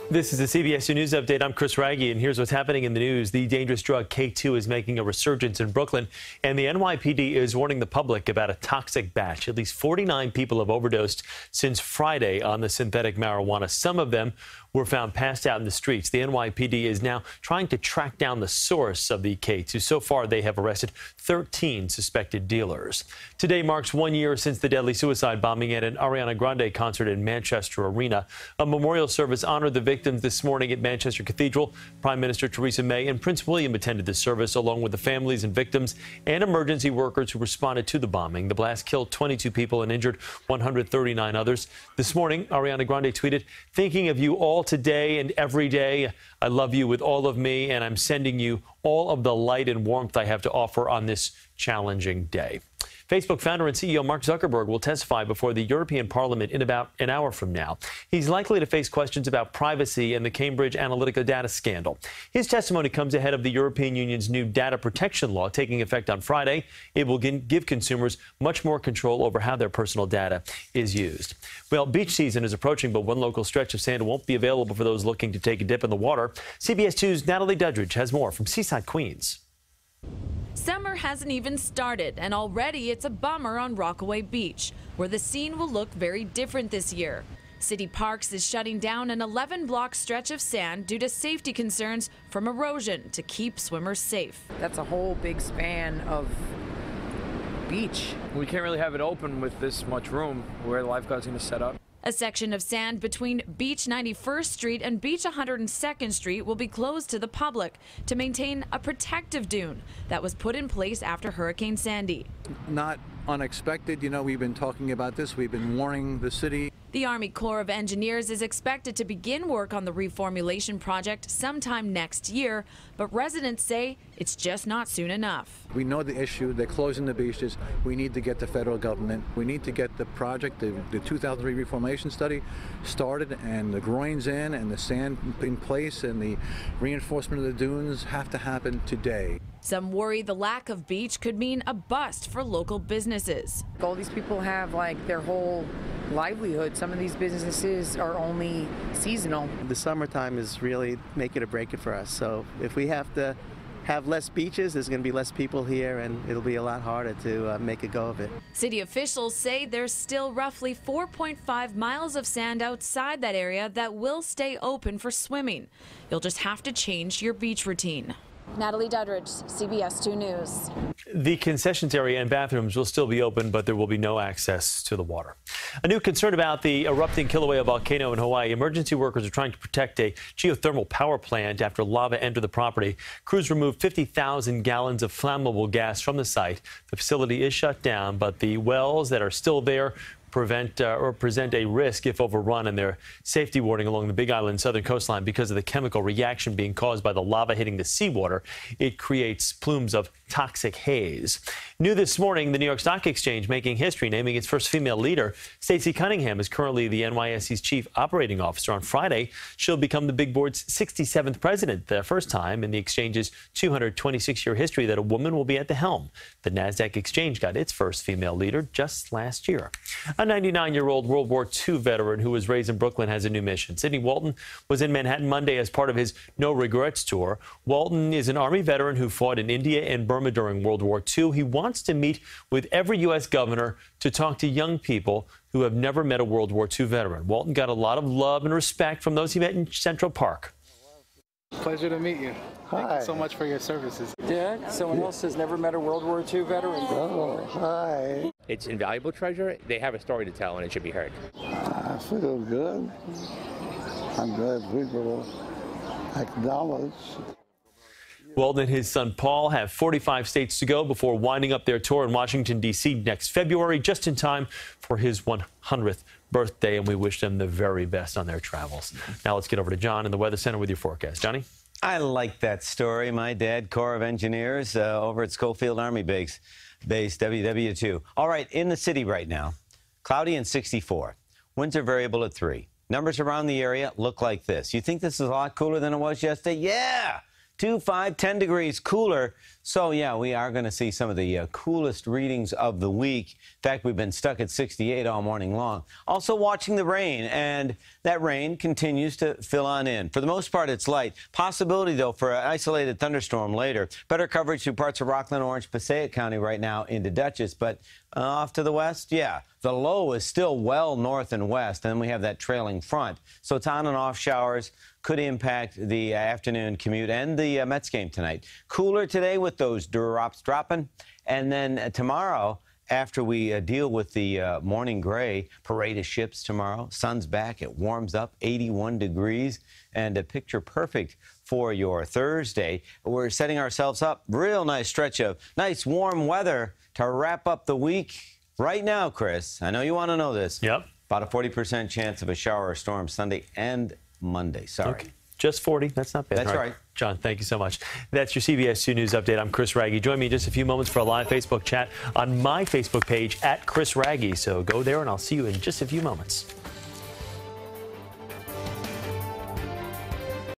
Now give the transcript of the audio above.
This is the CBS2 News Update. I'm Chris Wragge, and here's what's happening in the news. The dangerous drug K2 is making a resurgence in Brooklyn, and the NYPD is warning the public about a toxic batch. At least 49 people have overdosed since Friday on the synthetic marijuana. Some of them were found passed out in the streets. The NYPD is now trying to track down the source of the K2. So far, they have arrested 13 suspected dealers. Today marks 1 year since the deadly suicide bombing at an Ariana Grande concert in Manchester Arena. A memorial service honored the victims this morning at Manchester Cathedral. Prime Minister Theresa May and Prince William attended the service, along with the families and victims and emergency workers who responded to the bombing. The blast killed 22 people and injured 139 others. This morning, Ariana Grande tweeted, "Thinking of you all today and every day. I love you with all of me, and I'm sending you all of the light and warmth I have to offer on this challenging day." Facebook founder and CEO Mark Zuckerberg will testify before the European Parliament in about an hour from now. He's likely to face questions about privacy and the Cambridge Analytica data scandal. His testimony comes ahead of the European Union's new data protection law taking effect on Friday. It will give consumers much more control over how their personal data is used. Well, beach season is approaching, but one local stretch of sand won't be available for those looking to take a dip in the water. CBS2's Natalie Duddridge has more from Seaside, Queens. Summer hasn't even started, and already it's a bummer on Rockaway Beach, where the scene will look very different this year. City Parks is shutting down an 11-block stretch of sand due to safety concerns from erosion to keep swimmers safe. That's a whole big span of beach. We can't really have it open with this much room where the lifeguard's going to set up. A section of sand between Beach 91st Street and Beach 102nd Street will be closed to the public to maintain a protective dune that was put in place after Hurricane Sandy. Not unexpected. You know, we've been talking about this. We've been warning the city. The Army Corps of Engineers is expected to begin work on the reformulation project sometime next year, but residents say it's just not soon enough. We know the issue. They're closing the beaches. We need to get the federal government. We need to get the project, the 2003 reformulation study started, and the groins in and the sand in place and the reinforcement of the dunes have to happen today. Some worry the lack of beach could mean a bust for local businesses. All these people have like their whole livelihood. Some of these businesses are only seasonal. The summertime is really make it or break it for us. So if we have to have less beaches, there's going to be less people here, and it'll be a lot harder to make a go of it. City officials say there's still roughly 4.5 miles of sand outside that area that will stay open for swimming. You'll just have to change your beach routine. Natalie Duddridge, CBS2 News. The concessions area and bathrooms will still be open, but there will be no access to the water. A new concern about the erupting Kilauea volcano in Hawaii. Emergency workers are trying to protect a geothermal power plant after lava entered the property. Crews removed 50,000 gallons of flammable gas from the site. The facility is shut down, but the wells that are still there present a risk if overrun, and their safety warning along the Big Island southern coastline because of the chemical reaction being caused by the lava hitting the seawater. It creates plumes of toxic haze. New this morning, the New York Stock Exchange making history, naming its first female leader. Stacey Cunningham is currently the NYSE's chief operating officer. On Friday, she'll become the big board's 67th president, the first time in the exchange's 226-year history that a woman will be at the helm. The NASDAQ exchange got its first female leader just last year. A 99-year-old World War II veteran who was raised in Brooklyn has a new mission. Sidney Walton was in Manhattan Monday as part of his No Regrets tour. Walton is an Army veteran who fought in India and Burma during World War II. He wants to meet with every U.S. governor to talk to young people who have never met a World War II veteran. Walton got a lot of love and respect from those he met in Central Park. Pleasure to meet you. Thank you so much for your services. Yeah, someone else has never met a World War II veteran. Oh, hi. It's invaluable treasure. They have a story to tell, and it should be heard. I feel good. I'm glad people acknowledge. Walton and his son Paul have 45 states to go before winding up their tour in Washington, D.C. next February, just in time for his 100th birthday, and we wish them the very best on their travels. Now let's get over to John in the Weather Center with your forecast. Johnny? I like that story. My dad, Corps of Engineers, over at Schofield Army Base, WW2. All right, in the city right now, cloudy and 64. Winds are variable at 3. Numbers around the area look like this. You think this is a lot cooler than it was yesterday? Yeah! 2, 5, 10 degrees cooler. So, yeah, we are going to see some of the coolest readings of the week. In fact, we've been stuck at 68 all morning long. Also watching the rain, and that rain continues to fill on in. For the most part, it's light. Possibility, though, for an isolated thunderstorm later. Better coverage through parts of Rockland, Orange, Passaic County right now into Dutchess. But off to the west, yeah, the low is still well north and west, and then we have that trailing front. So it's on and off showers. Could impact the afternoon commute and the Mets game tonight. Cooler today with those drops dropping. And then tomorrow, after we deal with the morning gray, parade of ships tomorrow. Sun's back. It warms up 81 degrees. And a picture perfect for your Thursday. We're setting ourselves up. Real nice stretch of nice warm weather to wrap up the week. Right now, Chris, I know you want to know this. Yep. About a 40% chance of a shower or storm Sunday and Monday. Sorry. Okay. Just 40. That's not bad. That's right. John, thank you so much. That's your CBS2 News Update. I'm Chris Wragge. Join me in just a few moments for a live Facebook chat on my Facebook page at Chris Wragge. So go there, and I'll see you in just a few moments.